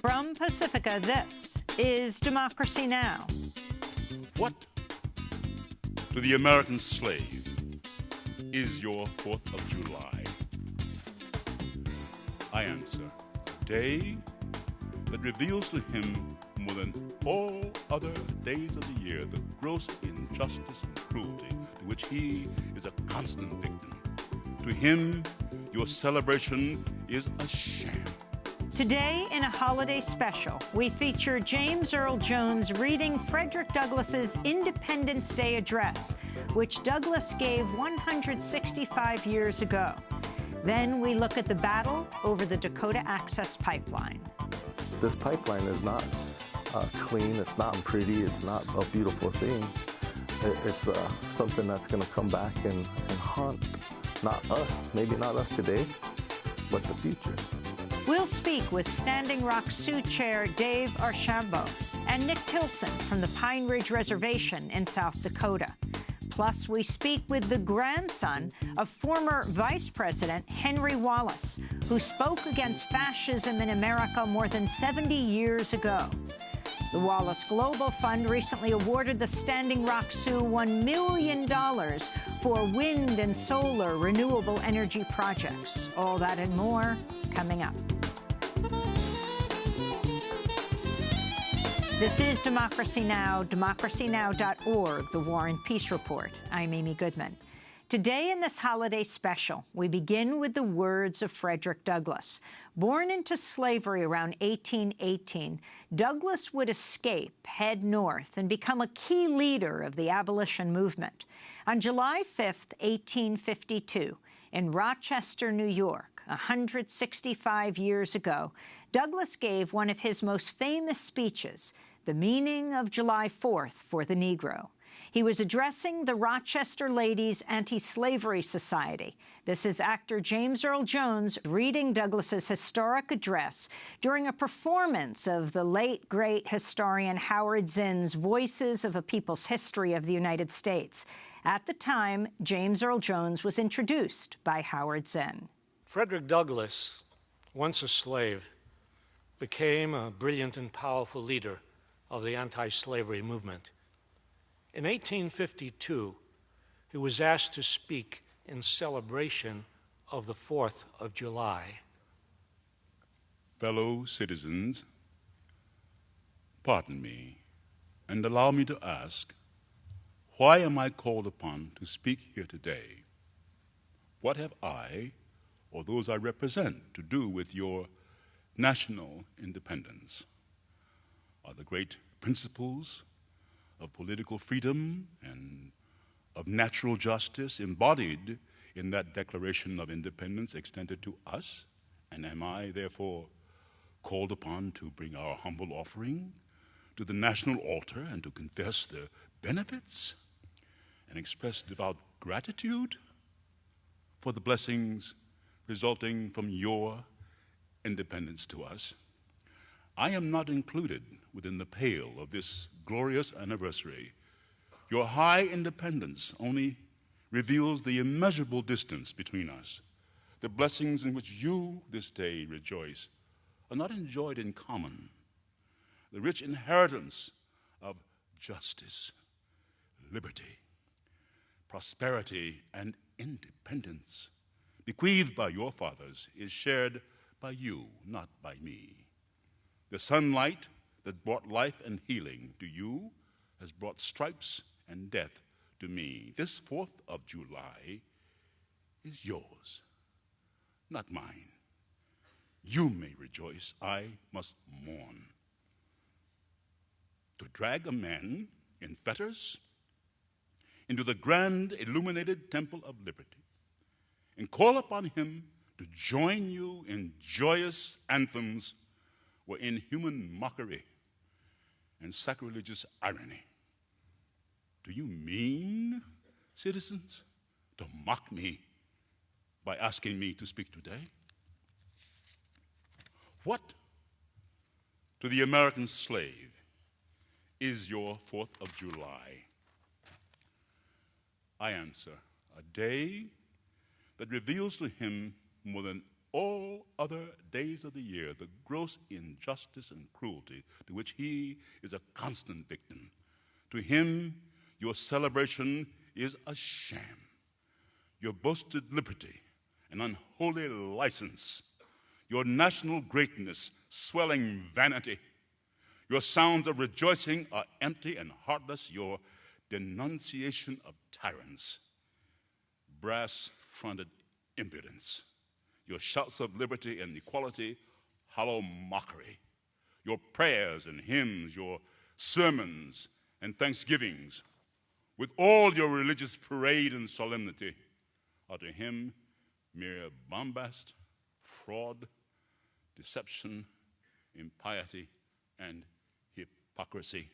From Pacifica, this is Democracy Now! What to the American slave is your 4th of July? I answer, a day that reveals to him more than all other days of the year the gross injustice and cruelty to which he is a constant victim. To him, your celebration is a sham. Today, in a holiday special, we feature James Earl Jones reading Frederick Douglass's Independence Day address, which Douglass gave 165 years ago. Then we look at the battle over the Dakota Access Pipeline. This pipeline is not clean, it's not pretty, it's not a beautiful thing. It's something that's going to come back and haunt not us, maybe not us today, but the future. We'll speak with Standing Rock Sioux Chair Dave Archambault and Nick Tilson from the Pine Ridge Reservation in South Dakota. Plus, we speak with the grandson of former Vice President Henry Wallace, who spoke against fascism in America more than 70 years ago. The Wallace Global Fund recently awarded the Standing Rock Sioux $1 million for wind and solar renewable energy projects. All that and more coming up. This is Democracy Now!, democracynow.org, the War and Peace Report. I'm Amy Goodman. Today in this holiday special, we begin with the words of Frederick Douglass. Born into slavery around 1818, Douglass would escape, head north, and become a key leader of the abolition movement. On July 5, 1852, in Rochester, New York, 165 years ago, Douglass gave one of his most famous speeches, The Meaning of July 4th for the Negro. He was addressing the Rochester Ladies Anti-Slavery Society. This is actor James Earl Jones reading Douglass's historic address during a performance of the late, great historian Howard Zinn's Voices of a People's History of the United States. At the time, James Earl Jones was introduced by Howard Zinn. Frederick Douglass, once a slave, became a brilliant and powerful leader of the anti-slavery movement. In 1852, he was asked to speak in celebration of the 4th of July. Fellow citizens, pardon me and allow me to ask, why am I called upon to speak here today? What have I, or those I represent, to do with your national independence? Are the great principles of political freedom and of natural justice embodied in that Declaration of Independence extended to us? And am I, therefore, called upon to bring our humble offering to the national altar and to confess the benefits and express devout gratitude for the blessings resulting from your independence to us? I am not included within the pale of this glorious anniversary. Your high independence only reveals the immeasurable distance between us. The blessings in which you this day rejoice are not enjoyed in common. The rich inheritance of justice, liberty, prosperity, and independence bequeathed by your fathers is shared by you, not by me. The sunlight that brought life and healing to you has brought stripes and death to me. This 4th of July is yours, not mine. You may rejoice, I must mourn. To drag a man in fetters into the grand illuminated temple of liberty and call upon him to join you in joyous anthems were inhuman mockery and sacrilegious irony. Do you mean, citizens, to mock me by asking me to speak today? What to the American slave is your 4th of July? I answer, a day that reveals to him more than all other days of the year the gross injustice and cruelty to which he is a constant victim. To him, your celebration is a sham. Your boasted liberty, an unholy license. Your national greatness, swelling vanity. Your sounds of rejoicing are empty and heartless. Your denunciation of tyrants, brass-fronted impudence. Your shouts of liberty and equality, hollow mockery. Your prayers and hymns, your sermons and thanksgivings, with all your religious parade and solemnity, are to him mere bombast, fraud, deception, impiety, and hypocrisy,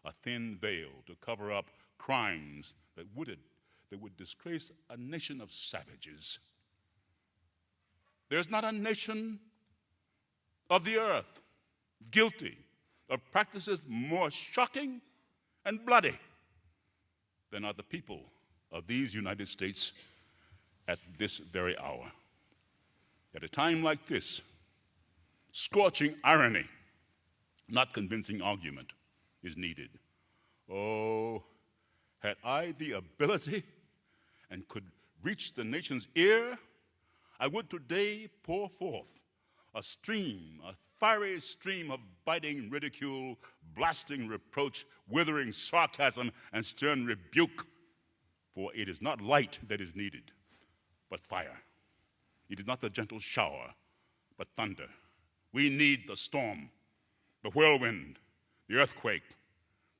a thin veil to cover up crimes that would disgrace a nation of savages. There's not a nation of the earth guilty of practices more shocking and bloody than are the people of these United States at this very hour. At a time like this, scorching irony, not convincing argument, is needed. Oh, had I the ability and could reach the nation's ear, I would today pour forth a fiery stream of biting ridicule, blasting reproach, withering sarcasm, and stern rebuke. For it is not light that is needed, but fire. It is not the gentle shower, but thunder. We need the storm, the whirlwind, the earthquake.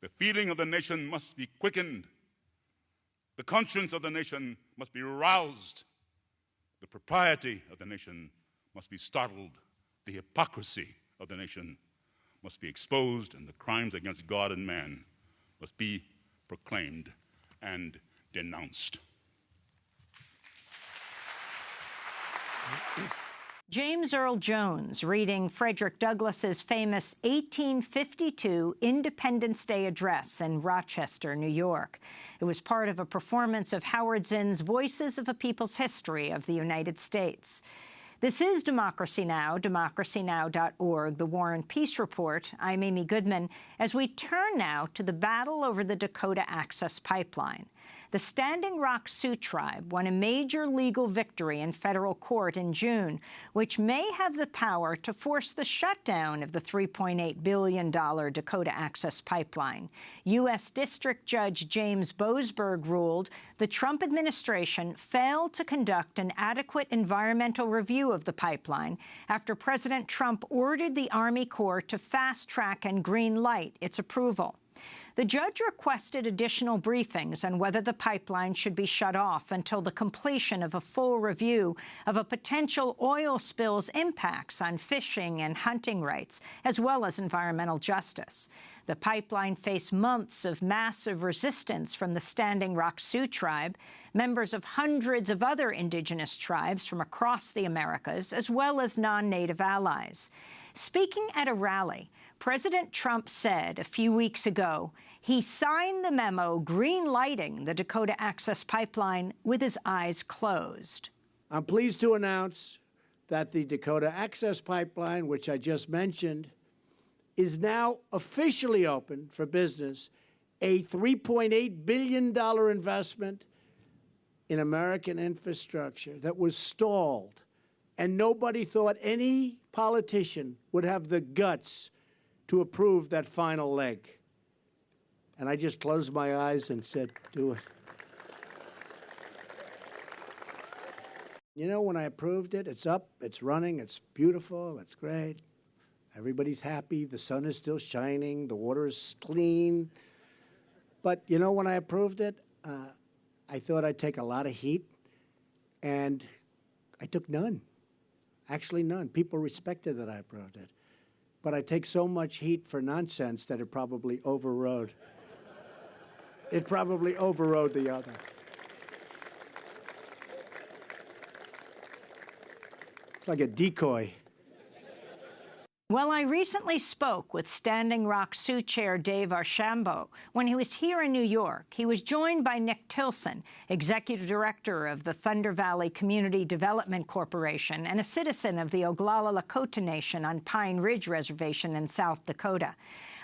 The feeling of the nation must be quickened. The conscience of the nation must be roused. The propriety of the nation must be startled. The hypocrisy of the nation must be exposed, and the crimes against God and man must be proclaimed and denounced. James Earl Jones reading Frederick Douglass's famous 1852 Independence Day address in Rochester, New York. It was part of a performance of Howard Zinn's Voices of a People's History of the United States. This is Democracy Now!, DemocracyNow.org, the War and Peace Report. I'm Amy Goodman, as we turn now to the battle over the Dakota Access Pipeline. The Standing Rock Sioux Tribe won a major legal victory in federal court in June, which may have the power to force the shutdown of the $3.8 billion Dakota Access Pipeline. U.S. District Judge James Boasberg ruled the Trump administration failed to conduct an adequate environmental review of the pipeline after President Trump ordered the Army Corps to fast-track and green-light its approval. The judge requested additional briefings on whether the pipeline should be shut off until the completion of a full review of a potential oil spill's impacts on fishing and hunting rights, as well as environmental justice. The pipeline faced months of massive resistance from the Standing Rock Sioux Tribe, members of hundreds of other indigenous tribes from across the Americas, as well as non-native allies. Speaking at a rally, President Trump said a few weeks ago he signed the memo green-lighting the Dakota Access Pipeline with his eyes closed. I'm pleased to announce that the Dakota Access Pipeline, which I just mentioned, is now officially open for business, a $3.8 billion investment in American infrastructure that was stalled, and nobody thought any politician would have the guts to approve that final leg. And I just closed my eyes and said, do it. You know, when I approved it, it's up, it's running, it's beautiful, it's great. Everybody's happy, the sun is still shining, the water is clean. But, you know, when I approved it, I thought I'd take a lot of heat, and I took none. Actually, none. People respected that I approved it. But I take so much heat for nonsense that it probably overrode. It probably overrode the other. It's like a decoy. Well, I recently spoke with Standing Rock Sioux Chair Dave Archambault. When he was here in New York, he was joined by Nick Tilson, Executive Director of the Thunder Valley Community Development Corporation and a citizen of the Oglala Lakota Nation on Pine Ridge Reservation in South Dakota.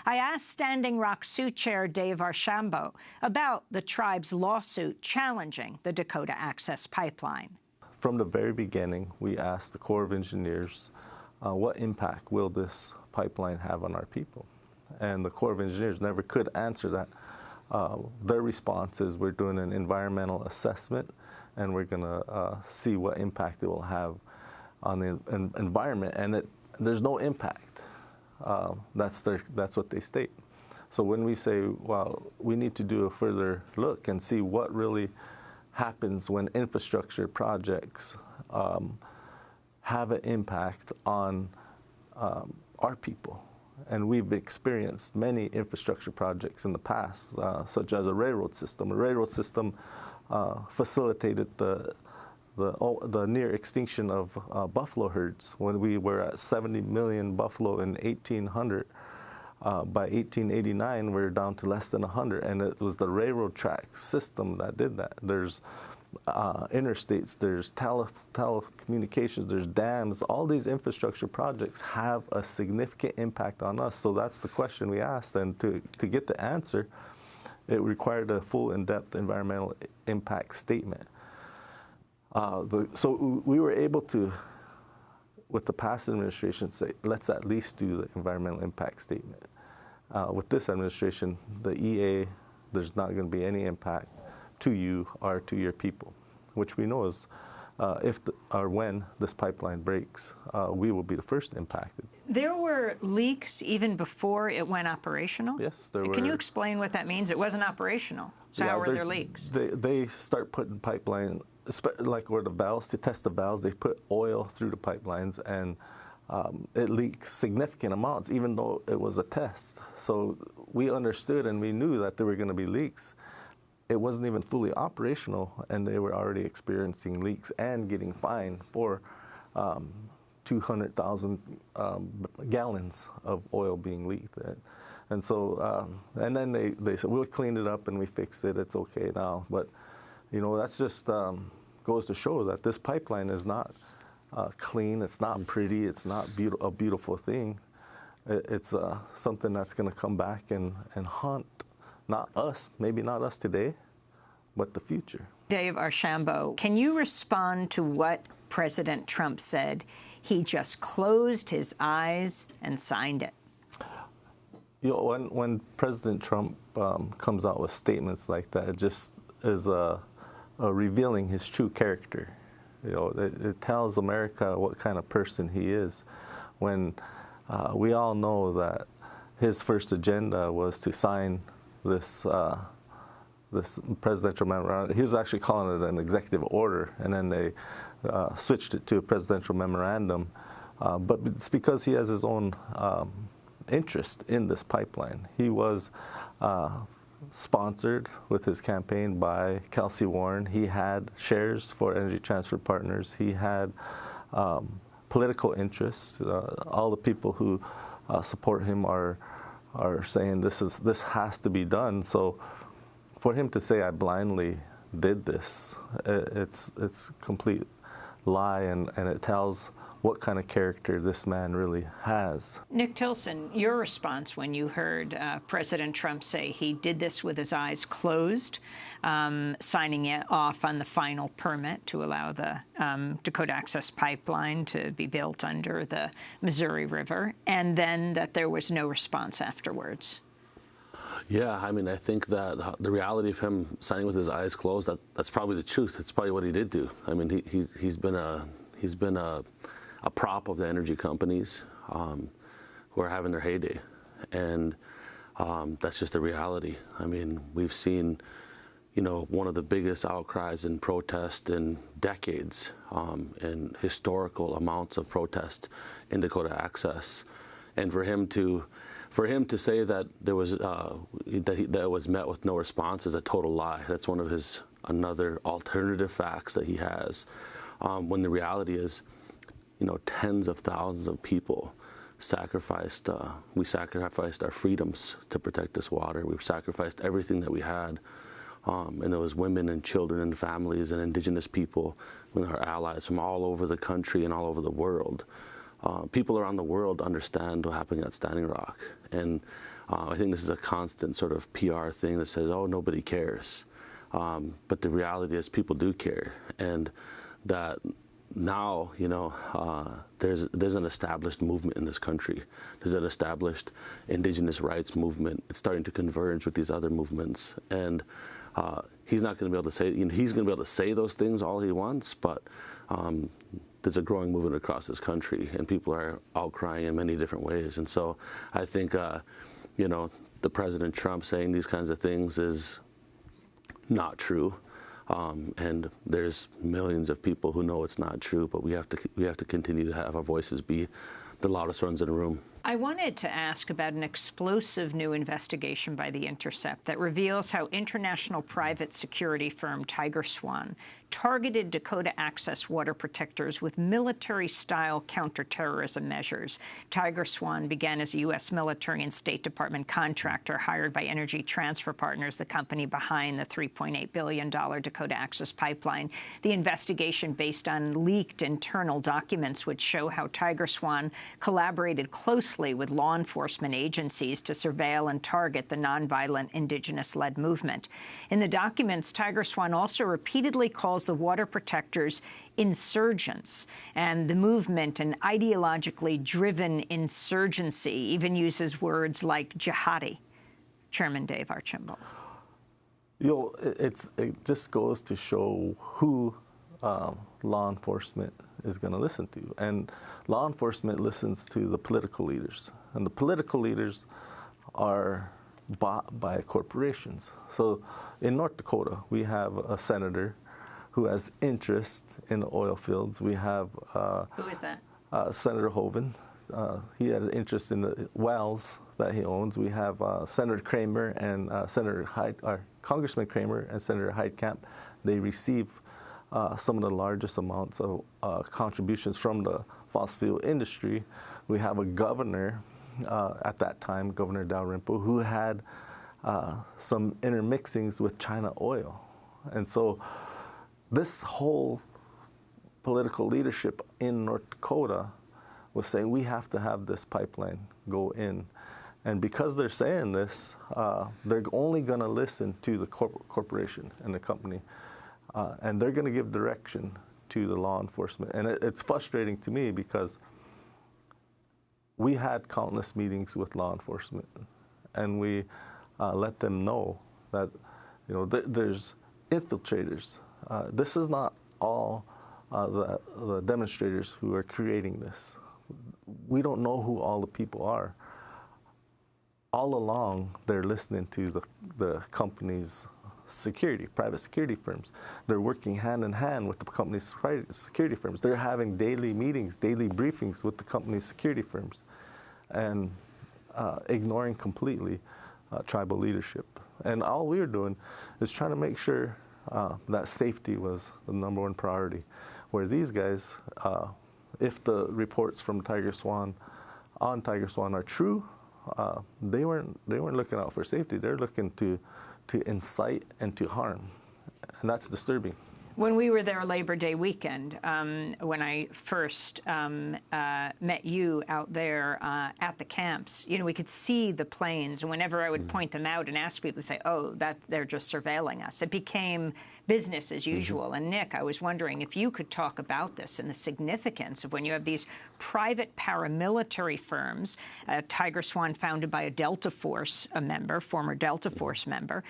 I asked Standing Rock Sioux Chair Dave Archambault about the tribe's lawsuit challenging the Dakota Access Pipeline. From the very beginning, we asked the Corps of Engineers, what impact will this pipeline have on our people? And the Corps of Engineers never could answer that. Their response is, we're doing an environmental assessment, and we're going to see what impact it will have on the environment. And there's no impact. That's what they state. So when we say, well, we need to do a further look and see what really happens when infrastructure projects have an impact on our people. And we've experienced many infrastructure projects in the past, such as a railroad system. A railroad system facilitated the near extinction of buffalo herds. When we were at 70 million buffalo in 1800, by 1889 we were down to less than 100, and it was the railroad track system that did that. There's interstates, there's telecommunications, there's dams. All these infrastructure projects have a significant impact on us. So that's the question we asked, and to get the answer, it required a full in-depth environmental impact statement. So we were able to, with the past administration, say, let's at least do the environmental impact statement. With this administration, the EA, there's not going to be any impact to you or to your people, which we know is when this pipeline breaks, we will be the first impacted. There were leaks even before it went operational? Yes, there were. Can you explain what that means? It wasn't operational. So how were there leaks? They start putting pipeline, like where the valves, to test the valves, they put oil through the pipelines, and it leaks significant amounts, even though it was a test. So we understood and we knew that there were going to be leaks. It wasn't even fully operational, and they were already experiencing leaks and getting fined for 200,000 gallons of oil being leaked. And so, and then they said, we'll clean it up and we fixed it, it's okay now. But, you know, that's just goes to show that this pipeline is not clean, it's not pretty, it's not a beautiful thing. It's something that's going to come back and haunt not us, maybe not us today, but the future. Dave Archambault, can you respond to what President Trump said? He just closed his eyes and signed it. You know, when President Trump comes out with statements like that, it just is revealing his true character. You know, it tells America what kind of person he is. When we all know that his first agenda was to sign this presidential memorandum. He was actually calling it an executive order, and then they switched it to a presidential memorandum. But it's because he has his own interest in this pipeline. He was sponsored with his campaign by Kelsey Warren. He had shares for Energy Transfer Partners. He had political interests. All the people who support him are saying this has to be done. So for him to say I blindly did this, it's complete lie, and it tells what kind of character this man really has. Nick Tilson, your response when you heard President Trump say he did this with his eyes closed, signing it off on the final permit to allow the Dakota Access Pipeline to be built under the Missouri River, and then that there was no response afterwards. Yeah, I mean, I think that the reality of him signing with his eyes closed, that's probably the truth. It's probably what he did do. I mean, he's been a prop of the energy companies who are having their heyday, and that's just the reality. I mean, we've seen, you know, one of the biggest outcries and protest in decades, and historical amounts of protest in Dakota Access, and for him to say that there was that was met with no response is a total lie. That's one of his another alternative facts that he has, when the reality is, you know, tens of thousands of people sacrificed our freedoms to protect this water. We sacrificed everything that we had. And it was women and children and families and indigenous people, our allies from all over the country and all over the world. People around the world understand what happened at Standing Rock. And I think this is a constant sort of PR thing that says, oh, nobody cares. But the reality is people do care. And that now, there's an established movement in this country. There's an established indigenous rights movement. It's starting to converge with these other movements. And he's not going to be able to say, he's going to be able to say those things all he wants, but there's a growing movement across this country, and people are outcrying in many different ways. And so I think, the President Trump saying these kinds of things is not true. And there's millions of people who know it's not true, but we have to continue to have our voices be the loudest ones in the room. I wanted to ask about an explosive new investigation by The Intercept that reveals how international private security firm Tiger Swan targeted Dakota Access water protectors with military-style counterterrorism measures. Tiger Swan began as a U.S. military and State Department contractor hired by Energy Transfer Partners, the company behind the $3.8 billion Dakota Access pipeline. The investigation, based on leaked internal documents, which show how Tiger Swan collaborated closely with law enforcement agencies to surveil and target the nonviolent indigenous-led movement. In the documents, Tiger Swan also repeatedly calls the water protectors insurgents, and the movement an ideologically driven insurgency, even uses words like jihadi. Chairman Dave Archambault. It just goes to show who law enforcement is going to listen to. And law enforcement listens to the political leaders. And the political leaders are bought by corporations. So in North Dakota, we have a senator who has interest in the oil fields. We have who is that? Senator Hoeven. He has interest in the wells that he owns. We have Senator Kramer and Congressman Kramer and Senator Heitkamp. They receive some of the largest amounts of contributions from the fossil fuel industry. We have a governor at that time, Governor Dalrymple, who had some intermixings with China oil. And so this whole political leadership in North Dakota was saying we have to have this pipeline go in. And because they're saying this, they're only going to listen to the corporation and the company. And they're going to give direction to the law enforcement. And it's frustrating to me because we had countless meetings with law enforcement, and we let them know that there's infiltrators. This is not all the demonstrators who are creating this. We don't know who all the people are. All along, they're listening to the company's private security firms. They're working hand in hand with the company's private security firms. They're having daily meetings, daily briefings with the company's security firms, and ignoring completely tribal leadership. And all we were doing is trying to make sure that safety was the number one priority. Where these guys, if the reports from Tiger Swan are true, they weren't looking out for safety. They're looking to incite and to harm, and that's disturbing. When we were there Labor Day weekend, when I first met you out there at the camps, we could see the planes, and whenever I would point them out and ask people to say, oh, that they're just surveilling us, it became business as usual. And Nick, I was wondering if you could talk about this and the significance of when you have these private paramilitary firms, Tiger Swan founded by a Delta Force former Delta Force member,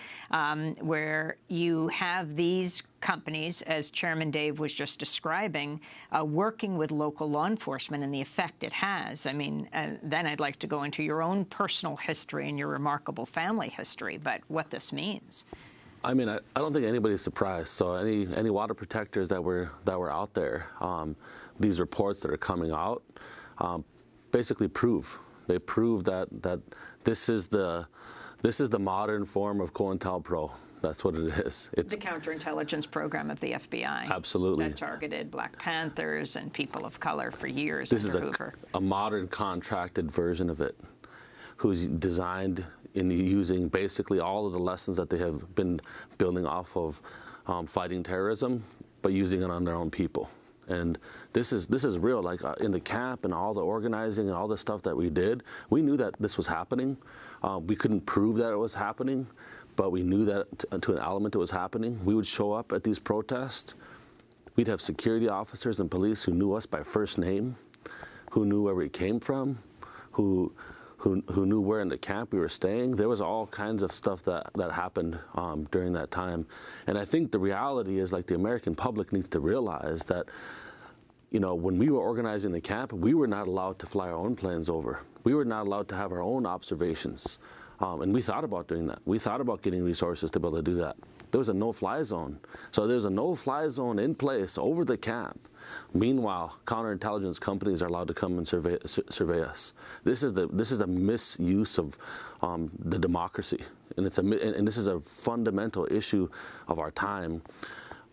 where you have these companies, as Chairman Dave was just describing, working with local law enforcement and the effect it has. I mean, then I'd like to go into your own personal history and your remarkable family history, but what this means. I mean, I don't think anybody's surprised. So any water protectors that were out there, these reports that are coming out, basically prove that this is the modern form of COINTELPRO. That's what it is. It's the counterintelligence program of the FBI. Absolutely. That targeted Black Panthers and people of color for years This under is Hoover. a modern contracted version of it, who's designed in using basically all of the lessons that they have been building off of fighting terrorism, but using it on their own people. And this is real. Like in the camp and all the organizing and all the stuff that we did, we knew that this was happening. We couldn't prove that it was happening, but we knew that to an element it was happening. We would show up at these protests. We'd have security officers and police who knew us by first name, who knew where we came from, who knew where in the camp we were staying. There was all kinds of stuff that happened during that time. And I think the reality is, like, the American public needs to realize that, you know, when we were organizing the camp, we were not allowed to fly our own planes over. We were not allowed to have our own observations. And we thought about doing that. We thought about getting resources to be able to do that. There was a no-fly zone. So there's a no-fly zone in place over the camp. Meanwhile, counterintelligence companies are allowed to come and survey us. This is the misuse of the democracy, and this is a fundamental issue of our time.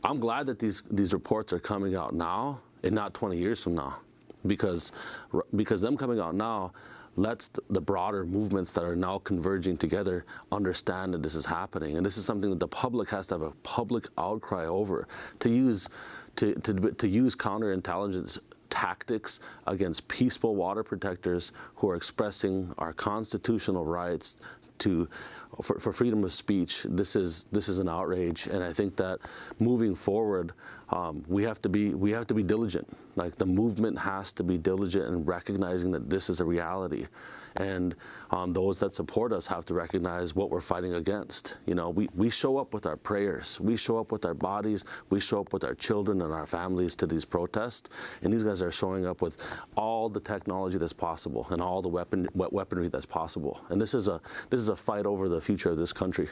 I'm glad that these reports are coming out now and not 20 years from now, because them coming out now lets the broader movements that are now converging together understand that this is happening. And this is something that the public has to have a public outcry over, to use counterintelligence tactics against peaceful water protectors who are expressing our constitutional rights for freedom of speech. This is an outrage, and I think that moving forward, we have to be diligent. Like, the movement has to be diligent in recognizing that this is a reality, and those that support us have to recognize what we're fighting against. You know, we show up with our prayers, we show up with our bodies, we show up with our children and our families to these protests, and these guys are showing up with all the technology that's possible and all the weaponry that's possible. And this is a fight over the future of this country.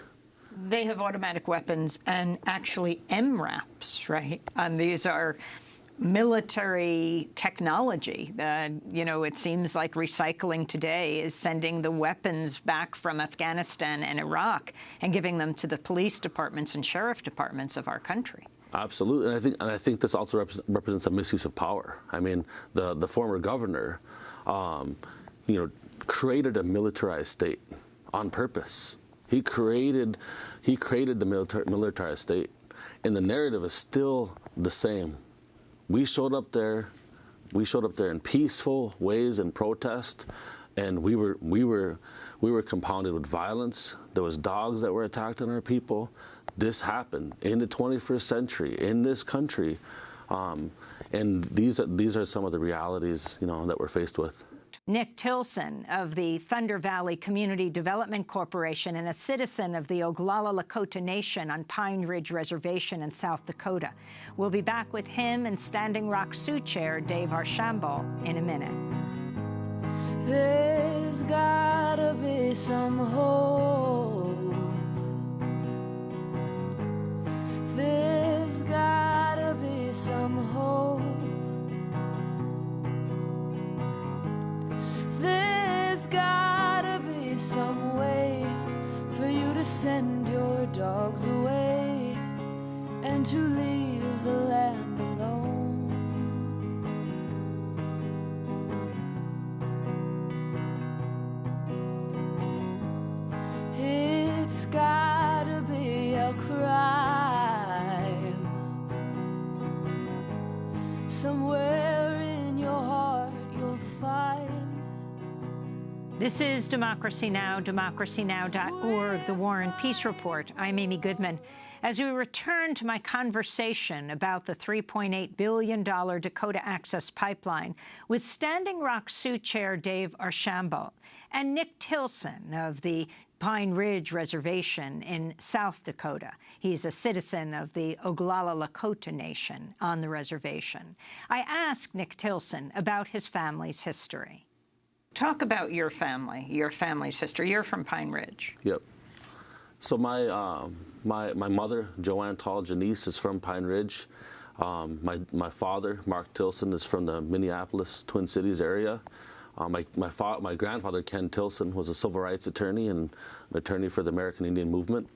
They have automatic weapons and actually MRAPs, right? And these are military technology. You know, it seems like recycling today is sending the weapons back from Afghanistan and Iraq and giving them to the police departments and sheriff departments of our country. Absolutely, and I think this also represents a misuse of power. I mean, the former governor, you know, created a militarized state on purpose. He created the militarized state, and the narrative is still the same. We showed up there in peaceful ways and protest, and we were compounded with violence. There was dogs that were attacked on our people. This happened in the 21st century in this country, and these are some of the realities, you know, that we're faced with. Nick Tilson of the Thunder Valley Community Development Corporation and a citizen of the Oglala Lakota Nation on Pine Ridge Reservation in South Dakota. We'll be back with him and Standing Rock Sioux Chair Dave Archambault in a minute. There's gotta be some hope. There's gotta be some hope. There's gotta be some way for you to send your dogs away and to leave the land alone. It's gotta be a crime somewhere in your heart you'll find. This is Democracy Now!, DemocracyNow.org, the War and Peace Report. I'm Amy Goodman. As we return to my conversation about the $3.8 billion Dakota Access Pipeline with Standing Rock Sioux Chair Dave Archambault and Nick Tilson of the Pine Ridge Reservation in South Dakota. He's a citizen of the Oglala Lakota Nation on the reservation. I asked Nick Tilson about his family's history. Talk about your family's history. You're from Pine Ridge. Yep. So my mother, Joanne Tall Janice, is from Pine Ridge. My father, Mark Tilson, is from the Minneapolis, Twin Cities area. My grandfather, Ken Tilson, was a civil rights attorney and an attorney for the American Indian Movement.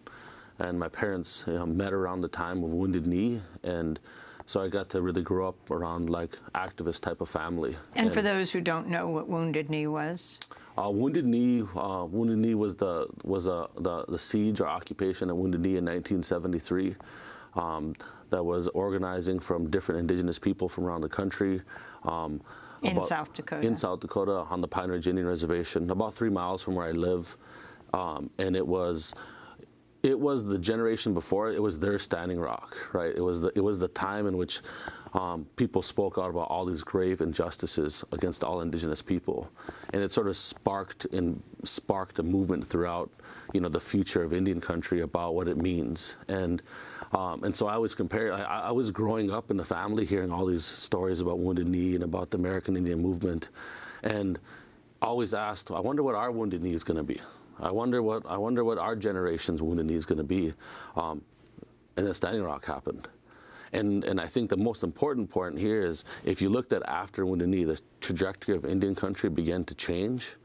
and my parents met around the time of Wounded Knee, and so I got to really grow up around like activist type of family. And for those who don't know what Wounded Knee was? Wounded Knee was the siege or occupation at Wounded Knee in 1973. That was organizing from different indigenous people from around the country. In South Dakota. In South Dakota on the Pine Ridge Indian Reservation, about 3 miles from where I live. And it was the generation before, it was their standing rock, right? It was the time in which people spoke out about all these grave injustices against all indigenous people. And it sort of sparked a movement throughout, the future of Indian country about what it means. And so I always compare, I was growing up in the family hearing all these stories about Wounded Knee and about the American Indian movement, and always asked, I wonder what our Wounded Knee is going to be. I wonder what our generation's Wounded Knee is going to be. And then Standing Rock happened. And I think the most important point here is if you looked at after Wounded Knee, the trajectory of Indian country began to change.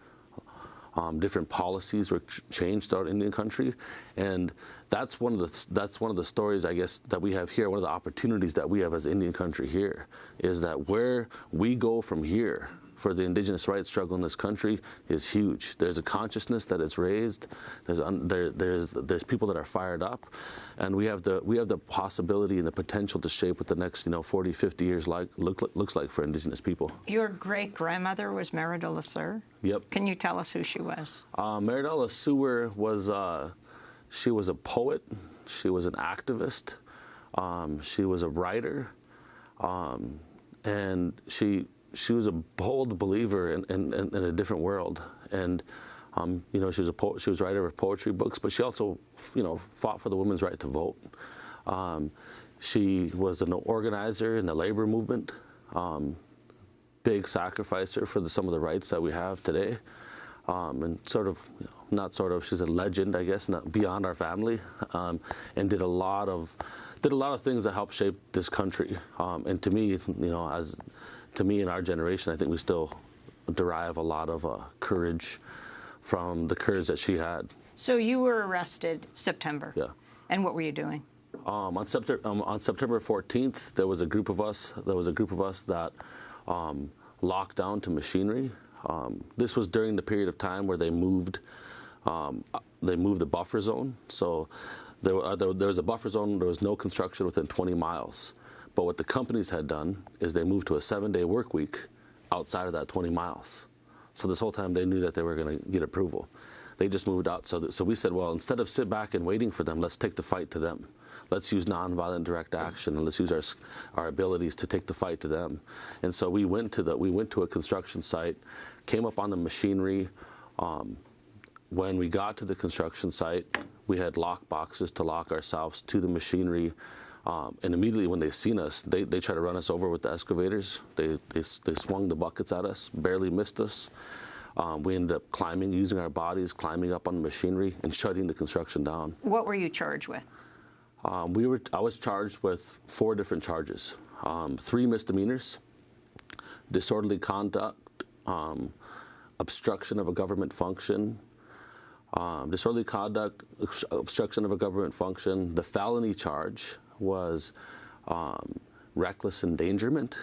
Different policies were changed throughout Indian country, and that's one of the stories, I guess, that we have here. One of the opportunities that we have as Indian country here is that where we go from here for the indigenous rights struggle in this country is huge. There's a consciousness that is raised. There's people that are fired up, and we have the possibility and the potential to shape what the next 40, 50 years looks like for indigenous people. Your great-grandmother was Merida LeSueur? Yep. Can you tell us who she was? Merida LeSueur was she was a poet. She was an activist. She was a writer, and she was a bold believer in a different world. And she was a writer of poetry books, but she also fought for the women's right to vote. She was an organizer in the labor movement, big sacrificer for some of the rights that we have today, and she's a legend, I guess, not beyond our family, and did a lot of things that helped shape this country. And to me, in our generation, I think we still derive a lot of courage from the courage that she had. So you were arrested September. Yeah. And what were you doing? On September 14th, there was a group of us that locked down to machinery. This was during the period of time where they moved the buffer zone. So there was a buffer zone. There was no construction within 20 miles. But what the companies had done is they moved to a 7-day work week outside of that 20 miles. So this whole time they knew that they were going to get approval. They just moved out. So we said, well, instead of sit back and waiting for them, let's take the fight to them. Let's use nonviolent direct action, and let's use our abilities to take the fight to them. And so we went to a construction site, came up on the machinery. When we got to the construction site, we had lock boxes to lock ourselves to the machinery. And immediately when they seen us, they tried to run us over with the excavators. They swung the buckets at us, barely missed us. We ended up using our bodies, climbing up on the machinery and shutting the construction down. What were you charged with? I was charged with 4 different charges, 3 misdemeanors: disorderly conduct, obstruction of a government function, disorderly conduct, obstruction of a government function. The felony charge was reckless endangerment,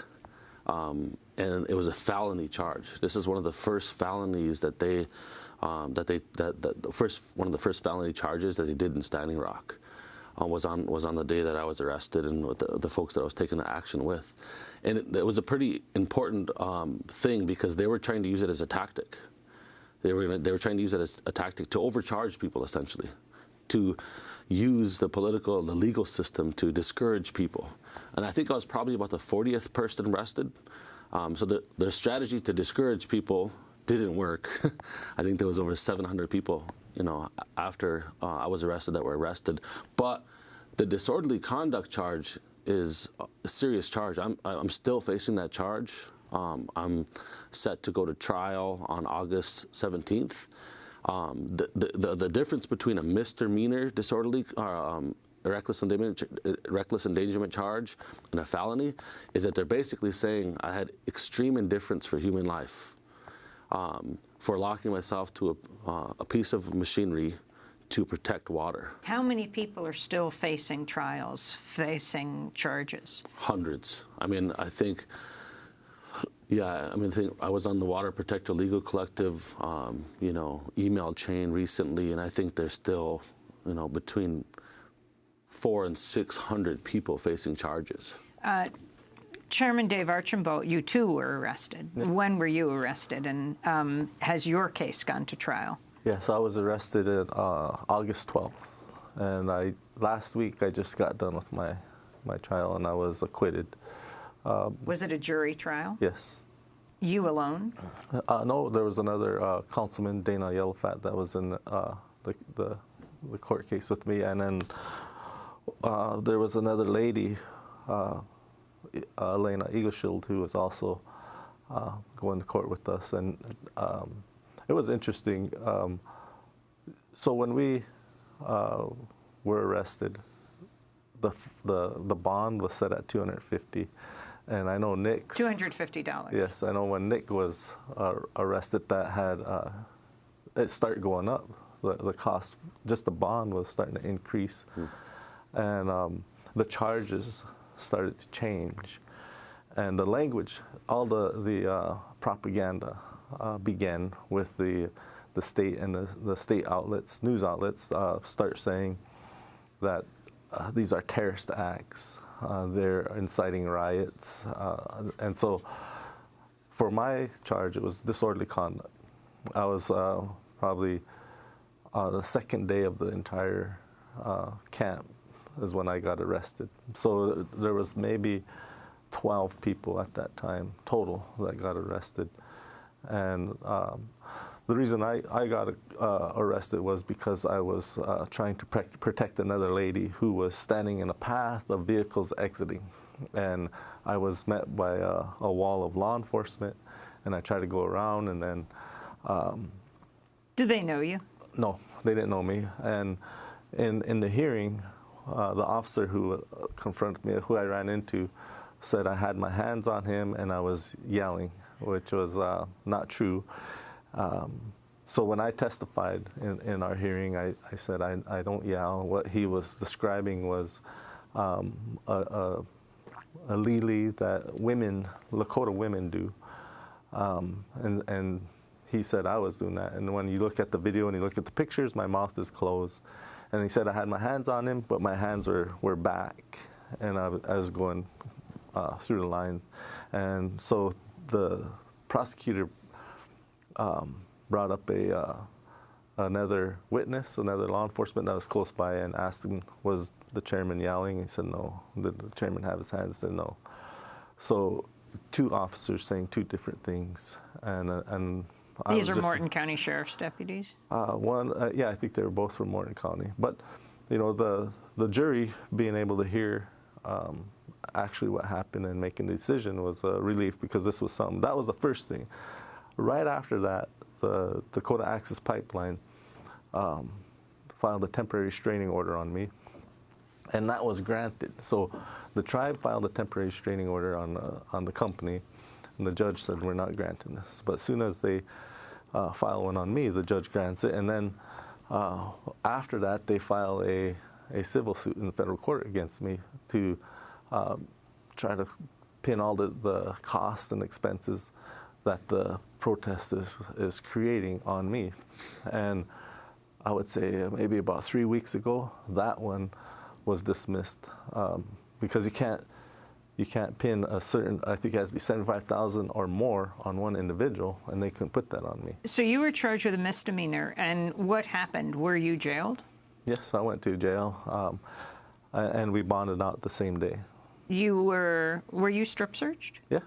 and it was a felony charge. This is one of the first felonies one of the first felony charges that they did in Standing Rock. Was on the day that I was arrested, and with the folks that I was taking the action with. And it was a pretty important thing because they were trying to use it as a tactic. They were trying to use it as a tactic to overcharge people, essentially, to use the legal system to discourage people. And I think I was probably about the 40th person arrested. So their strategy to discourage people didn't work. I think there was over 700 people, after I was arrested that were arrested. But the disorderly conduct charge is a serious charge. I'm still facing that charge. I'm set to go to trial on August 17th. The difference between a misdemeanor disorderly reckless endangerment charge and a felony is that they're basically saying I had extreme indifference for human life, for locking myself to a piece of machinery to protect water. How many people are still facing trials, facing charges? Hundreds. I mean, I think, I was on the Water Protector Legal Collective, email chain recently, and I think there's still, between 400 and 600 people facing charges. Chairman Dave Archambault, you too were arrested. Yeah. When were you arrested, and has your case gone to trial? Yes, I was arrested on August 12th, and last week I just got done with my trial, and I was acquitted. Was it a jury trial? Yes. You alone? No, there was another Councilman, Dana Yellowfat, that was in the court case with me, and then there was another lady, Elena Eagleshield, who was also going to court with us, and it was interesting. So when we were arrested, the bond was set at $250, and I know Nick's $250. Yes, I know when Nick was arrested, that had it started going up. The cost, just the bond, was starting to increase, and the charges started to change, and the language, all the propaganda began with the state, and the state outlets, news outlets, start saying that these are terrorist acts, they're inciting riots, and so for my charge, it was disorderly conduct. I was probably the second day of the entire camp is when I got arrested. So there was maybe 12 people at that time total that got arrested. And the reason I got arrested was because I was trying to protect another lady who was standing in a path of vehicles exiting. And I was met by a wall of law enforcement, and I tried to go around, and then... Did they know you? No, they didn't know me. And in the hearing, the officer who confronted me, who I ran into, said I had my hands on him and I was yelling, which was not true. So when I testified in our hearing, I said I don't yell. What he was describing was a lili that Lakota women do, and he said I was doing that. And when you look at the video and you look at the pictures, my mouth is closed. And he said I had my hands on him, but my hands were back, and I was going through the line. And so the prosecutor brought up another witness, another law enforcement that was close by, and asked him, was the chairman yelling? He said no. Did the chairman have his hands? He said no. So two officers saying two different things, and these are Morton County Sheriff's deputies? Yeah, I think they were both from Morton County. But, the jury being able to hear actually what happened and making the decision was a relief, because this was something. That was the first thing. Right after that, the Dakota Access Pipeline filed a temporary restraining order on me, and that was granted. So the tribe filed a temporary restraining order on the company, and the judge said, we're not granting this. But as soon as they file one on me, the judge grants it. And then after that, they file a civil suit in the federal court against me to try to pin all the costs and expenses that the protest is creating on me. And I would say maybe about 3 weeks ago, that one was dismissed because you can't pin a certain, I think it has to be $75,000 or more on one individual, and they couldn't put that on me. So you were charged with a misdemeanor, and what happened? Were you jailed? Yes, I went to jail, and we bonded out the same day. Were you strip searched? Yeah.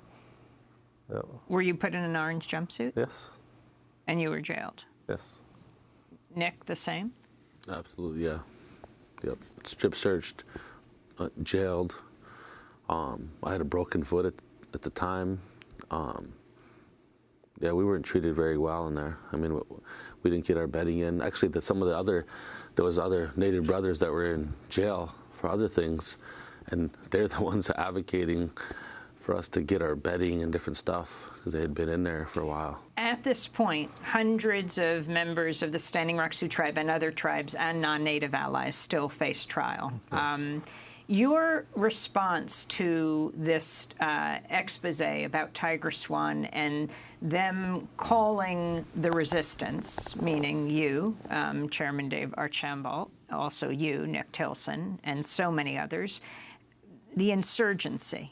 Were you put in an orange jumpsuit? Yes. And you were jailed? Yes. Nick, the same? Absolutely, yeah. Yep. Strip searched, jailed. I had a broken foot at the time. Yeah, we weren't treated very well in there. I mean, we didn't get our bedding in. Actually, there was other Native brothers that were in jail for other things, and they're the ones advocating for us to get our bedding and different stuff because they had been in there for a while. At this point, hundreds of members of the Standing Rock Sioux tribe and other tribes and non-Native allies still face trial. Yes. Your response to this expose about Tiger Swan and them calling the resistance, meaning you, Chairman Dave Archambault, also you, Nick Tilson, and so many others, the insurgency.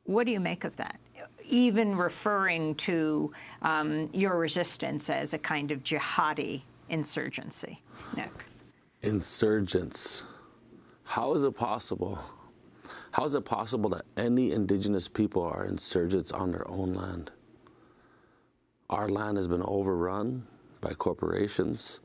What do you make of that? Even referring to your resistance as a kind of jihadi insurgency. Nick. Insurgents. How is it possible? How is it possible that any indigenous people are insurgents on their own land? Our land has been overrun by corporations,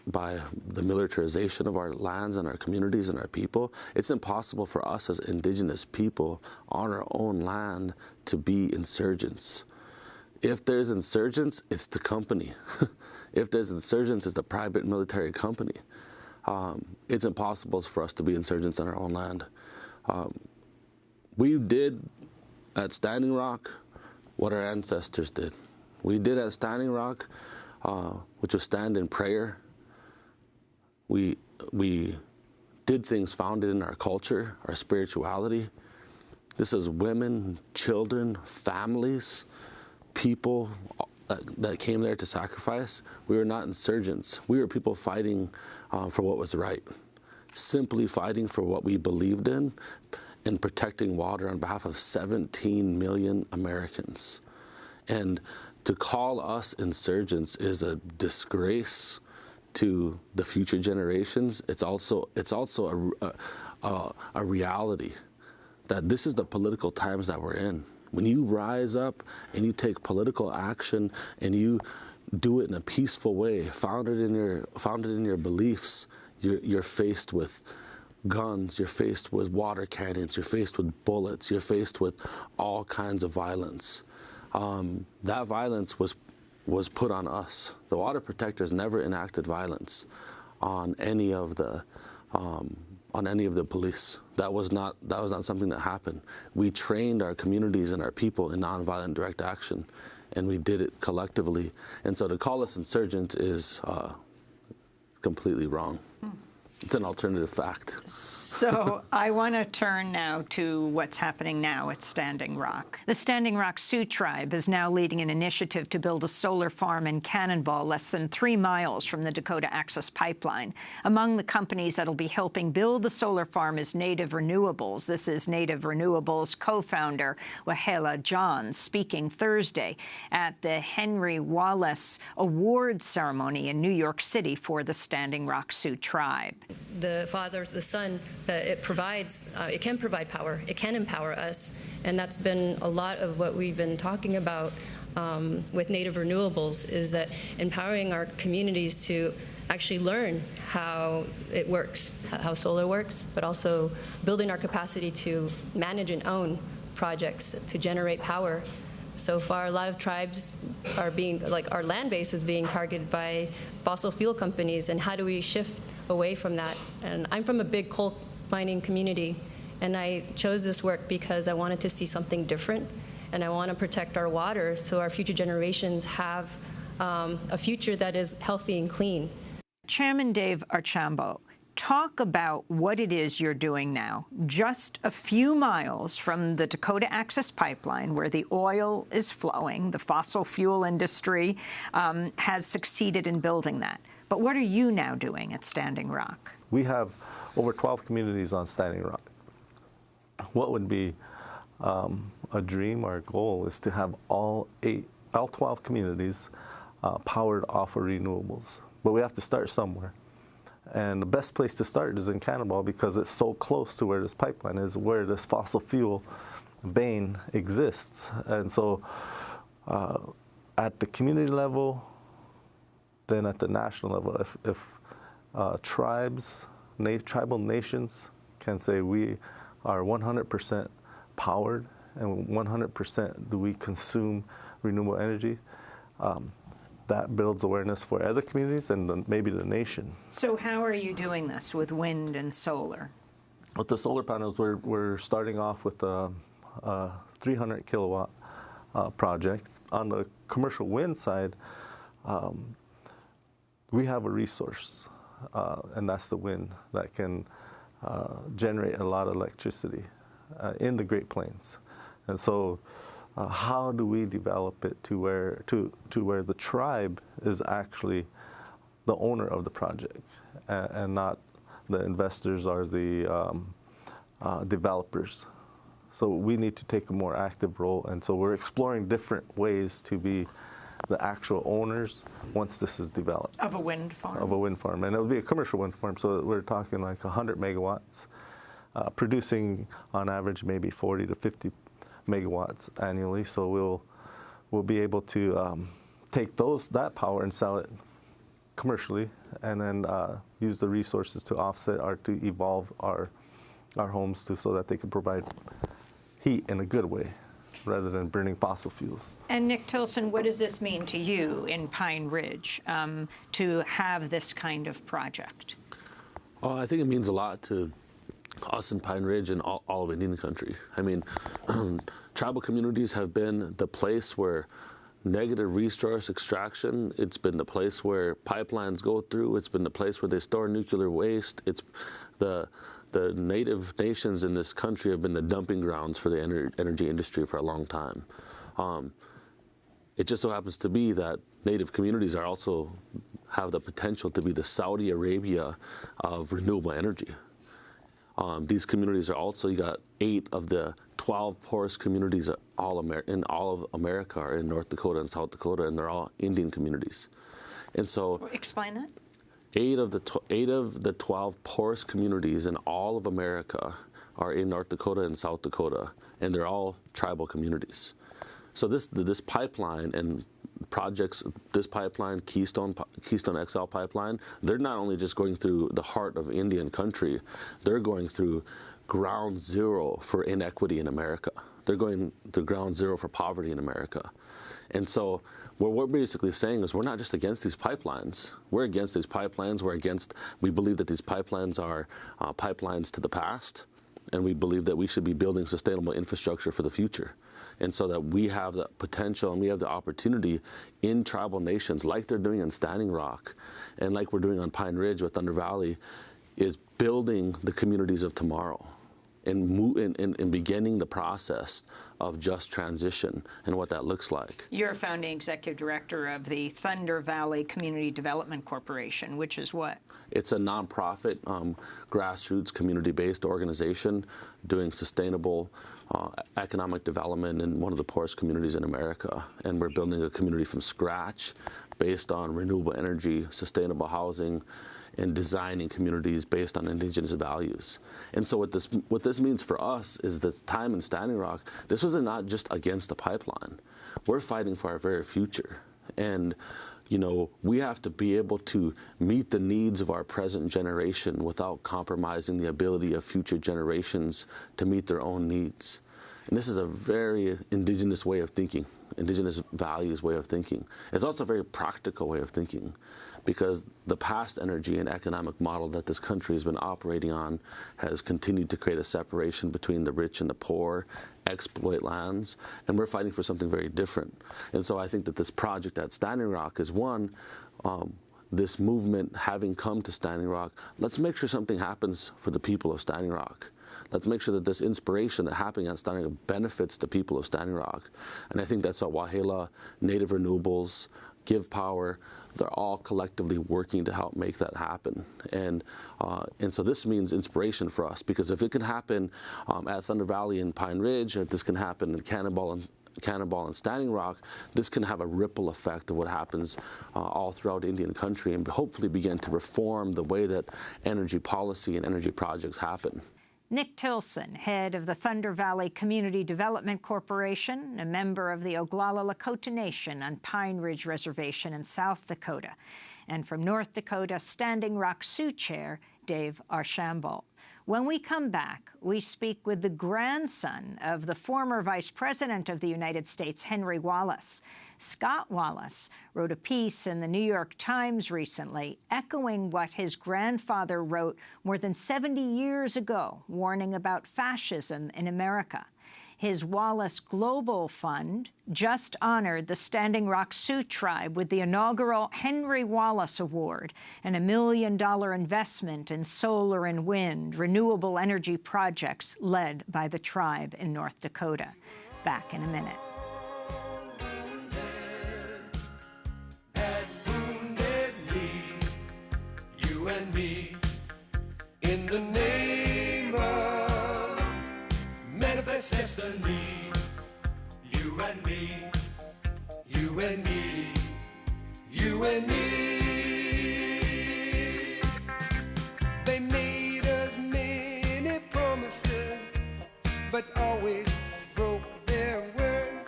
by the militarization of our lands and our communities and our people. It's impossible for us as indigenous people on our own land to be insurgents. If there's insurgents, it's the company. If there's insurgents, it's the private military company. It's impossible for us to be insurgents on our own land. We did at Standing Rock what our ancestors did. We did at Standing Rock, which was stand in prayer. We did things founded in our culture, our spirituality. This is women, children, families, people that came there to sacrifice. We were not insurgents. We were people fighting for what was right, simply fighting for what we believed in and protecting water on behalf of 17 million Americans. And to call us insurgents is a disgrace to the future generations. It's also a reality that this is the political times that we're in. When you rise up and you take political action and you do it in a peaceful way, founded in your beliefs, you're faced with guns, you're faced with water cannons, you're faced with bullets, you're faced with all kinds of violence. That violence was put on us. The water protectors never enacted violence on any of the police. That was not something that happened. We trained our communities and our people in nonviolent direct action, and we did it collectively. And so to call us insurgents is completely wrong. It's an alternative fact. So I want to turn now to what's happening now at Standing Rock. The Standing Rock Sioux tribe is now leading an initiative to build a solar farm in Cannonball, less than 3 miles from the Dakota Access Pipeline. Among the companies that will be helping build the solar farm is Native Renewables. This is Native Renewables co-founder Wahela Johns speaking Thursday at the Henry Wallace Awards ceremony in New York City for the Standing Rock Sioux tribe. The Father, the Son, it provides, it can provide power, it can empower us, and that's been a lot of what we've been talking about with Native Renewables, is that empowering our communities to actually learn how it works, how solar works, but also building our capacity to manage and own projects to generate power. So far, a lot of tribes are being, like our land base is being targeted by fossil fuel companies, and how do we shift away from that? And I'm from a big coal mining community, and I chose this work because I wanted to see something different, and I want to protect our water so our future generations have a future that is healthy and clean. Chairman Dave Archambault, talk about what it is you're doing now, just a few miles from the Dakota Access Pipeline, where the oil is flowing. The fossil fuel industry has succeeded in building that. But what are you now doing at Standing Rock? We have over 12 communities on Standing Rock. What would be a dream or a goal is to have all 12 communities powered off of renewables. But we have to start somewhere. And the best place to start is in Cannonball because it's so close to where this pipeline is, where this fossil fuel vein exists. And so at the community level, then at the national level, if tribal nations can say we are 100% powered and 100% do we consume renewable energy, that builds awareness for other communities and maybe the nation. So how are you doing this with wind and solar? With the solar panels, we're starting off with 300 kilowatt project. On the commercial wind side, we have a resource, and that's the wind that can generate a lot of electricity in the Great Plains. And so how do we develop it to where the tribe is actually the owner of the project and not the investors or the developers? So we need to take a more active role, and so we're exploring different ways to be the actual owners once this is developed. Of a wind farm? Of a wind farm, and it'll be a commercial wind farm, so we're talking like 100 megawatts, producing on average maybe 40 to 50 megawatts annually. So we'll be able to take that power and sell it commercially, and then use the resources to offset or to evolve our homes so that they can provide heat in a good way rather than burning fossil fuels. And Nick Tilson, what does this mean to you in Pine Ridge to have this kind of project? I think it means a lot to us in Pine Ridge and all of Indian country. I mean, tribal communities have been the place where negative resource extraction, it's been the place where pipelines go through, it's been the place where they store nuclear waste. It's the native nations in this country have been the dumping grounds for the energy industry for a long time. It just so happens to be that native communities are also have the potential to be the Saudi Arabia of renewable energy. These communities are also, you got 8 of the 12 poorest communities in all of America are in North Dakota and South Dakota, and they're all Indian communities. And so, explain that. 8 of the 12 poorest communities in all of America are in North Dakota and South Dakota, and they're all tribal communities. So this pipeline and projects, this pipeline, Keystone XL pipeline, they're not only just going through the heart of Indian country, they're going through ground zero for inequity in America. They're going to ground zero for poverty in America. And so what we're basically saying is we're not just against these pipelines. We're against these pipelines. We believe that these pipelines are pipelines to the past, and we believe that we should be building sustainable infrastructure for the future. And so that we have the potential and we have the opportunity in tribal nations, like they're doing in Standing Rock and like we're doing on Pine Ridge with Thunder Valley, is building the communities of tomorrow and beginning the process of just transition and what that looks like. You're a founding executive director of the Thunder Valley Community Development Corporation, which is what? It's a nonprofit, grassroots, community-based organization doing sustainable economic development in one of the poorest communities in America. And we're building a community from scratch based on renewable energy, sustainable housing, and designing communities based on indigenous values. And so what this means for us is this time in Standing Rock, this was not just against the pipeline. We're fighting for our very future. And you know, we have to be able to meet the needs of our present generation without compromising the ability of future generations to meet their own needs. And this is a very indigenous way of thinking, indigenous values way of thinking. It's also a very practical way of thinking, because the past energy and economic model that this country has been operating on has continued to create a separation between the rich and the poor, exploit lands, and we're fighting for something very different. And so I think that this project at Standing Rock is one, this movement having come to Standing Rock, let's make sure something happens for the people of Standing Rock. Let's make sure that this inspiration that happening at Standing Rock benefits the people of Standing Rock. And I think that's what Wahela, Native Renewables, Give Power, they're all collectively working to help make that happen. And so this means inspiration for us, because if it can happen at Thunder Valley and Pine Ridge, if this can happen in Cannonball and Standing Rock, this can have a ripple effect of what happens all throughout Indian country and hopefully begin to reform the way that energy policy and energy projects happen. Nick Tilson, head of the Thunder Valley Community Development Corporation, a member of the Oglala Lakota Nation on Pine Ridge Reservation in South Dakota. And from North Dakota, Standing Rock Sioux Chair Dave Archambault. When we come back, we speak with the grandson of the former Vice President of the United States, Henry Wallace. Scott Wallace wrote a piece in the New York Times recently echoing what his grandfather wrote more than 70 years ago, warning about fascism in America. His Wallace Global Fund just honored the Standing Rock Sioux Tribe with the inaugural Henry Wallace Award and $1 million investment in solar and wind, renewable energy projects led by the tribe in North Dakota. Back in a minute. You and me, in the name of manifest destiny. You and me, you and me, you and me. They made us many promises, but always broke their word.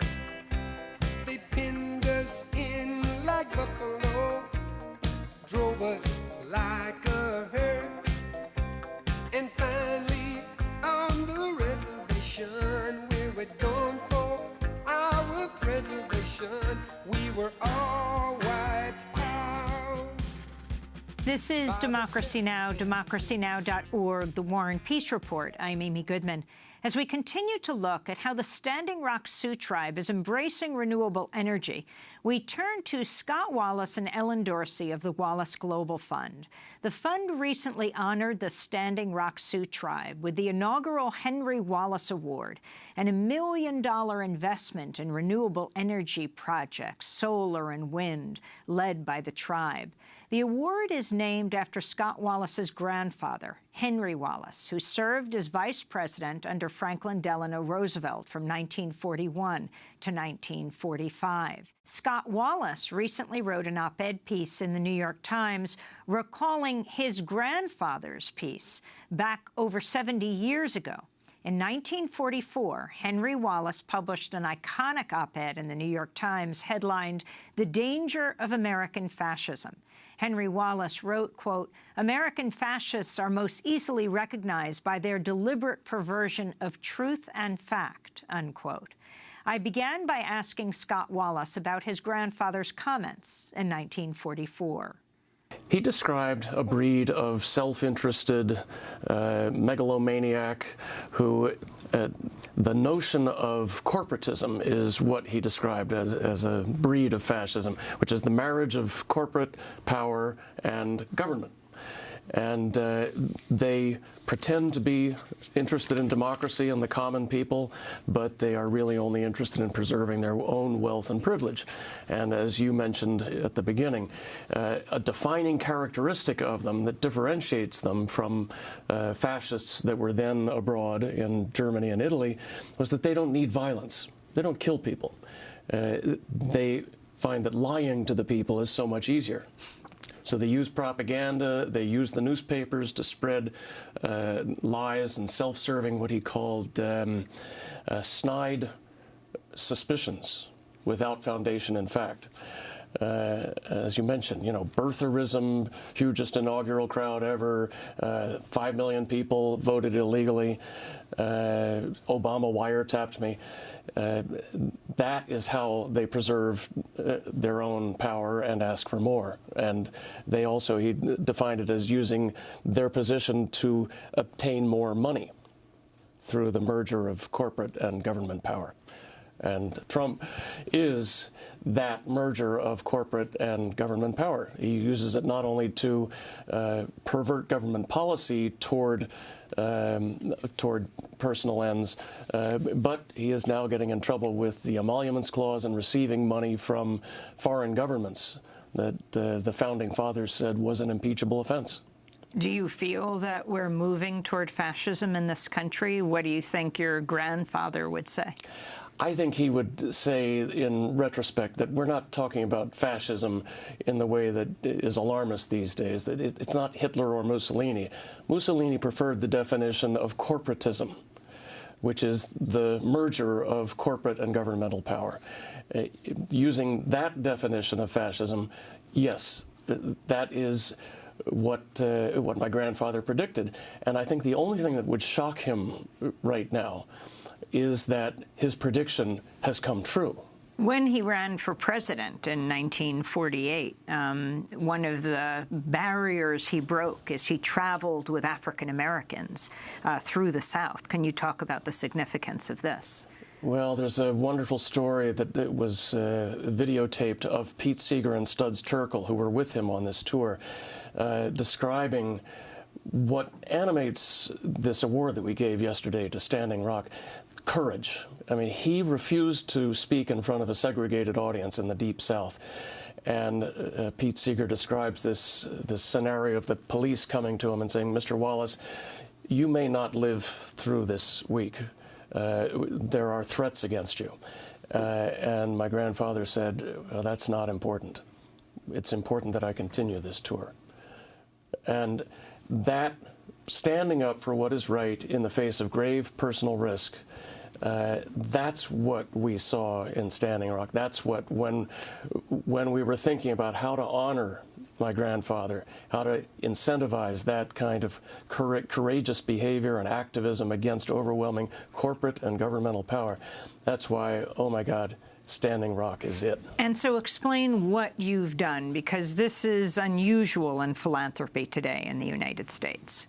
They pinned us in like buffalo, drove us like a herd, and finally on the reservation where we'd gone for our preservation, we were all wiped out. This is Democracy Now!, DemocracyNow.org, the War and Peace Report. I'm Amy Goodman. As we continue to look at how the Standing Rock Sioux Tribe is embracing renewable energy, we turn to Scott Wallace and Ellen Dorsey of the Wallace Global Fund. The fund recently honored the Standing Rock Sioux Tribe with the inaugural Henry Wallace Award and $1 million investment in renewable energy projects, solar and wind, led by the tribe. The award is named after Scott Wallace's grandfather, Henry Wallace, who served as vice president under Franklin Delano Roosevelt from 1941 to 1945. Scott Wallace recently wrote an op-ed piece in the New York Times recalling his grandfather's piece back over 70 years ago. In 1944, Henry Wallace published an iconic op-ed in the New York Times headlined, "The Danger of American Fascism." Henry Wallace wrote, quote, "American fascists are most easily recognized by their deliberate perversion of truth and fact," unquote. I began by asking Scott Wallace about his grandfather's comments in 1944. He described a breed of self-interested megalomaniac who the notion of corporatism is what he described as a breed of fascism, which is the marriage of corporate power and government. And they pretend to be interested in democracy and the common people, but they are really only interested in preserving their own wealth and privilege. And as you mentioned at the beginning, a defining characteristic of them that differentiates them from fascists that were then abroad in Germany and Italy was that they don't need violence. They don't kill people. They find that lying to the people is so much easier. So they use propaganda, they use the newspapers to spread lies and self-serving, what he called snide suspicions without foundation in fact. As you mentioned, birtherism, hugest inaugural crowd ever, 5 million people voted illegally, Obama wiretapped me. That is how they preserve their own power and ask for more. And they also, he defined it as using their position to obtain more money through the merger of corporate and government power. And Trump is that merger of corporate and government power. He uses it not only to pervert government policy toward personal ends, but he is now getting in trouble with the emoluments clause and receiving money from foreign governments that the founding fathers said was an impeachable offense. Do you feel that we're moving toward fascism in this country? What do you think your grandfather would say? I think he would say, in retrospect, that we're not talking about fascism in the way that is alarmist these days, that it's not Hitler or Mussolini. Mussolini preferred the definition of corporatism, which is the merger of corporate and governmental power. Using that definition of fascism, yes, that is what my grandfather predicted. And I think the only thing that would shock him right now is that his prediction has come true. When he ran for president in 1948, one of the barriers he broke is he traveled with African Americans through the South. Can you talk about the significance of this? Well, there's a wonderful story that it was videotaped of Pete Seeger and Studs Terkel, who were with him on this tour, describing what animates this award that we gave yesterday to Standing Rock. Courage. I mean, he refused to speak in front of a segregated audience in the Deep South. And Pete Seeger describes this scenario of the police coming to him and saying, "Mr. Wallace, you may not live through this week. There are threats against you." And my grandfather said, "Well, that's not important. It's important that I continue this tour." And that standing up for what is right in the face of grave personal risk, that's what we saw in Standing Rock. That's what, when we were thinking about how to honor my grandfather, how to incentivize that kind of courageous behavior and activism against overwhelming corporate and governmental power, that's why, oh my God, Standing Rock is it. And so explain what you've done, because this is unusual in philanthropy today in the United States.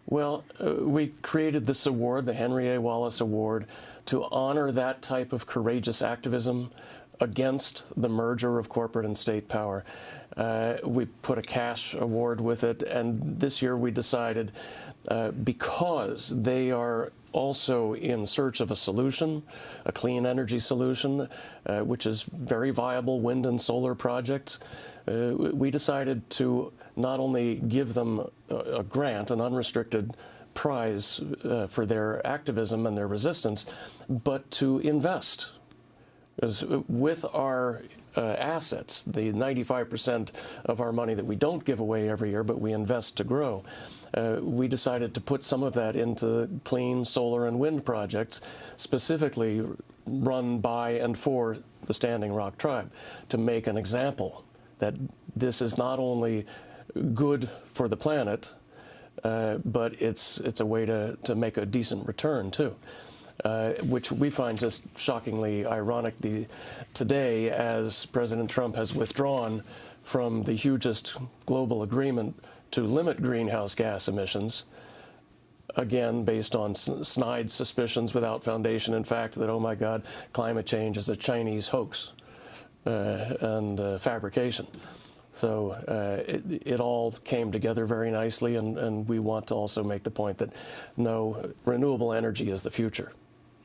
Well, we created this award, the Henry A. Wallace Award, to honor that type of courageous activism against the merger of corporate and state power. We put a cash award with it, and this year we decided, because they are also in search of a solution, a clean energy solution, which is very viable wind and solar projects, we decided to not only give them a grant, an unrestricted prize for their activism and their resistance, but to invest. Because with our assets, the 95% of our money that we don't give away every year, but we invest to grow, we decided to put some of that into clean solar and wind projects, specifically run by and for the Standing Rock tribe, to make an example that this is not only good for the planet, but it's a way to make a decent return too, which we find just shockingly ironic today, as President Trump has withdrawn from the hugest global agreement to limit greenhouse gas emissions, again based on snide suspicions without foundation, in fact, that, oh my God, climate change is a Chinese hoax and fabrication. So it all came together very nicely, and we want to also make the point that, no, renewable energy is the future,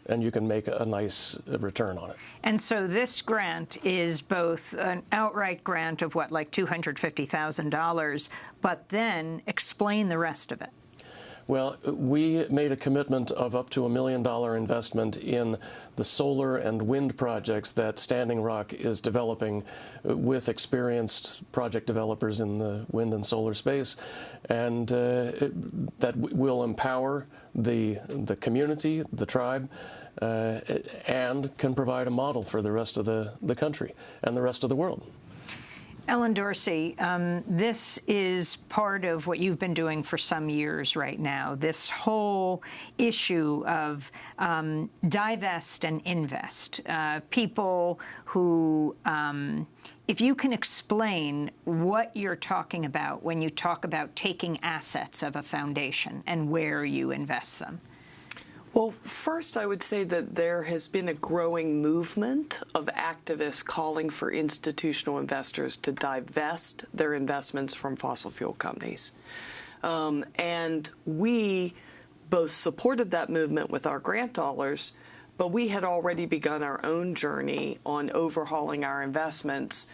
and you can make a nice return on it. And so this grant is both an outright grant of, what, like $250,000, but then explain the rest of it. Well, we made a commitment of up to $1 million investment in the solar and wind projects that Standing Rock is developing with experienced project developers in the wind and solar space, and that will empower the community, the tribe, and can provide a model for the rest of the country and the rest of the world. Ellen Dorsey, this is part of what you've been doing for some years right now, this whole issue of divest and invest. People who, if you can explain what you're talking about when you talk about taking assets of a foundation and where you invest them. Well, first, I would say that there has been a growing movement of activists calling for institutional investors to divest their investments from fossil fuel companies. And we both supported that movement with our grant dollars, but we had already begun our own journey on overhauling our investments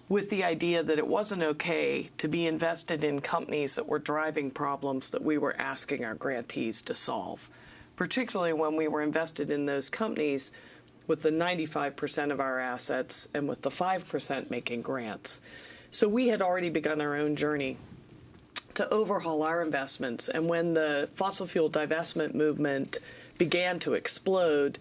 with the idea that it wasn't okay to be invested in companies that were driving problems that we were asking our grantees to solve, particularly when we were invested in those companies with the 95% of our assets and with the 5% making grants. So we had already begun our own journey to overhaul our investments. And when the fossil fuel divestment movement began to explode,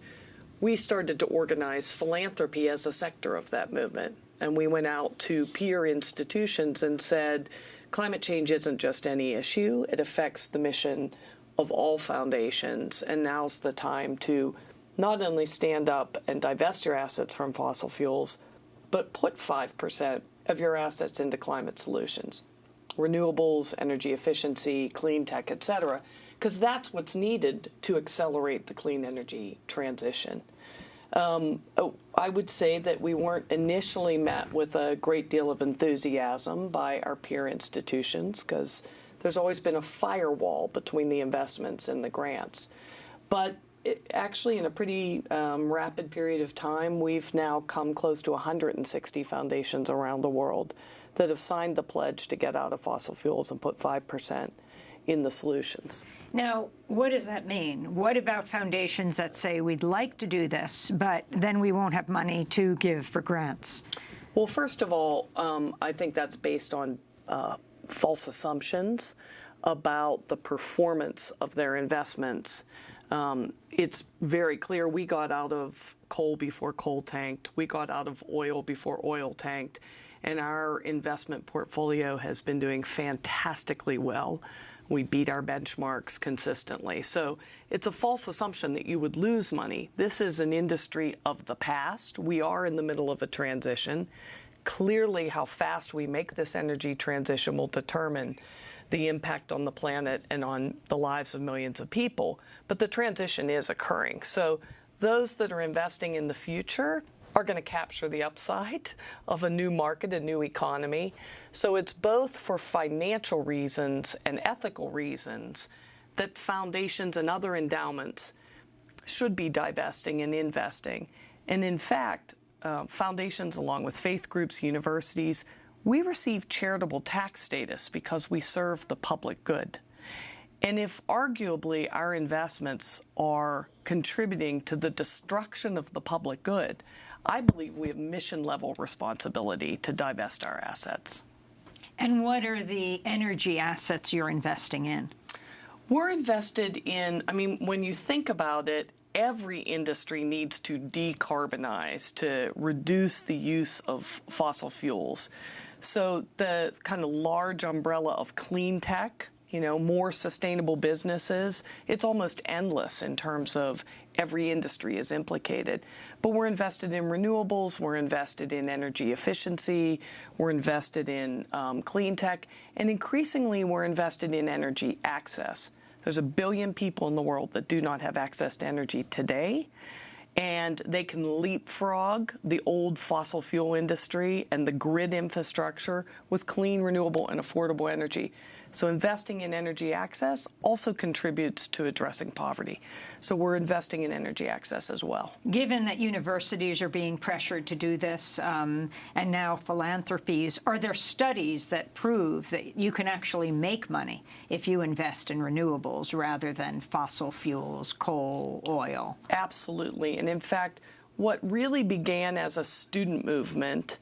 we started to organize philanthropy as a sector of that movement. And we went out to peer institutions and said, climate change isn't just any issue, it affects the mission of all foundations, and now's the time to not only stand up and divest your assets from fossil fuels, but put 5% of your assets into climate solutions, renewables, energy efficiency, clean tech, etc., because that's what's needed to accelerate the clean energy transition. I would say that we weren't initially met with a great deal of enthusiasm by our peer institutions, because there's always been a firewall between the investments and the grants. But actually, in a pretty rapid period of time, we've now come close to 160 foundations around the world that have signed the pledge to get out of fossil fuels and put 5% in the solutions. Now, what does that mean? What about foundations that say we'd like to do this, but then we won't have money to give for grants? Well, first of all, I think that's based on false assumptions about the performance of their investments. It's very clear we got out of coal before coal tanked. We got out of oil before oil tanked. And our investment portfolio has been doing fantastically well. We beat our benchmarks consistently. So it's a false assumption that you would lose money. This is an industry of the past. We are in the middle of a transition. Clearly, how fast we make this energy transition will determine the impact on the planet and on the lives of millions of people. But the transition is occurring. So those that are investing in the future are going to capture the upside of a new market, a new economy. So it's both for financial reasons and ethical reasons that foundations and other endowments should be divesting and investing. And in fact, foundations, along with faith groups, universities, we receive charitable tax status because we serve the public good. And if arguably our investments are contributing to the destruction of the public good, I believe we have mission-level responsibility to divest our assets. And what are the energy assets you're investing in? We're invested in, I mean, when you think about it, every industry needs to decarbonize, to reduce the use of fossil fuels. So the kind of large umbrella of clean tech, more sustainable businesses, it's almost endless in terms of every industry is implicated. But we're invested in renewables, we're invested in energy efficiency, we're invested in clean tech, and increasingly we're invested in energy access. There's 1 billion people in the world that do not have access to energy today, and they can leapfrog the old fossil fuel industry and the grid infrastructure with clean, renewable, and affordable energy. So investing in energy access also contributes to addressing poverty. So we're investing in energy access as well. Given that universities are being pressured to do this, and now philanthropies, are there studies that prove that you can actually make money if you invest in renewables rather than fossil fuels, coal, oil? Absolutely. And in fact, what really began as a student movement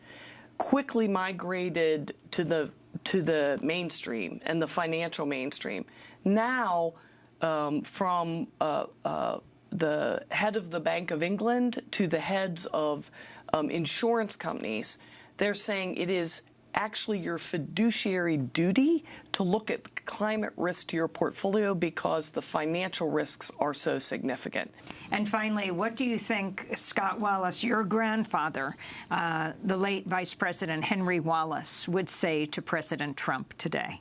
quickly migrated to the mainstream and the financial mainstream. Now, from the head of the Bank of England to the heads of insurance companies, they're saying it is actually your fiduciary duty to look at climate risk to your portfolio because the financial risks are so significant. And finally, what do you think, Scott Wallace, your grandfather, the late Vice President Henry Wallace, would say to President Trump today?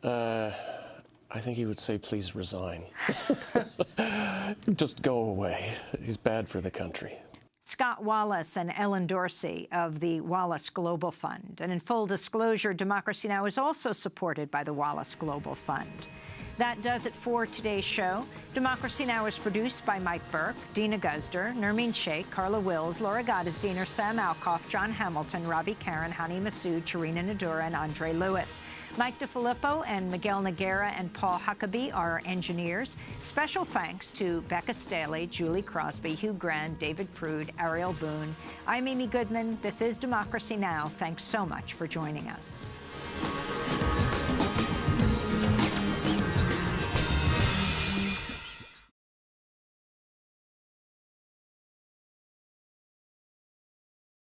I think he would say, please resign. Just go away. He's bad for the country. Scott Wallace and Ellen Dorsey of the Wallace Global Fund. And in full disclosure, Democracy Now! Is also supported by the Wallace Global Fund. That does it for today's show. Democracy Now! Is produced by Mike Burke, Dina Guzder, Nermeen Sheikh, Carla Wills, Laura Gottesdiener, Sam Alcoff, John Hamilton, Ravi Karen, Hani Massoud, Charina Nadura, and Andre Lewis. Mike DeFilippo and Miguel Noguera and Paul Huckabee are our engineers. Special thanks to Becca Staley, Julie Crosby, Hugh Grant, David Prude, Ariel Boone. I'm Amy Goodman. This is Democracy Now! Thanks so much for joining us.